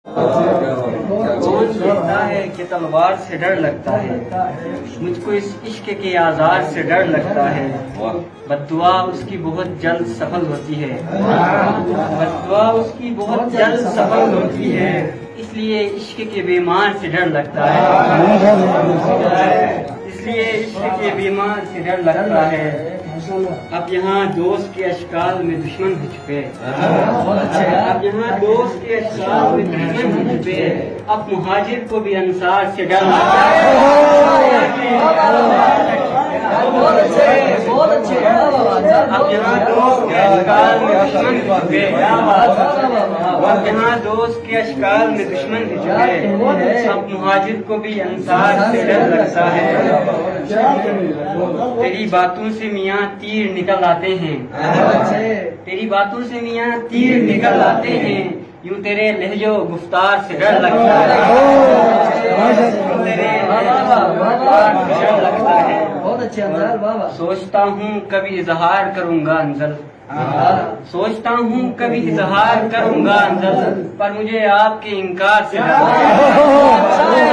کون کہتا ہے کہ تلوار سے ڈر لگتا ہے، مجھ کو اس عشق کے آزار سے ڈر لگتا ہے، بد دعا اس کی بہت جلد سفل ہوتی ہے، بد دعا اس کی بہت جلد سفل ہوتی ہے، اس لیے عشق کے بیمار سے ڈر لگتا ہے، اس لیے عشق کے بیمار سے ڈر لگتا ہے۔ اب یہاں دوست کے اشکال میں دشمن ہو چھپے، اب یہاں دوست کے اشکال میں دشمن ہو چھپے، اب مہاجر کو بھی انصار سے ڈر لگتا ہے۔ اب یہاں دوست کے اشکال میں دشمن ہو چھپے، اب یہاں دوست کے اشکال میں دشمن ہو چھپے، اب مہاجر کو بھی انصار سے ڈر لگتا ہے۔ تیری باتوں سے میاں تیر نکل آتے ہیں، تیری باتوں سے میاں تیر نکل آتے ہیں، یوں تیرے لہجے و گفتار سے ڈر لگتا ہے، یوں تیرے لہجے و گفتار سے ڈر لگتا ہے۔ سوچتا ہوں کبھی اظہار کروں گا انزل، سوچتا ہوں کبھی اظہار کروں گا انزل، پر مجھے آپ کے انکار سے ڈر لگتا ہے۔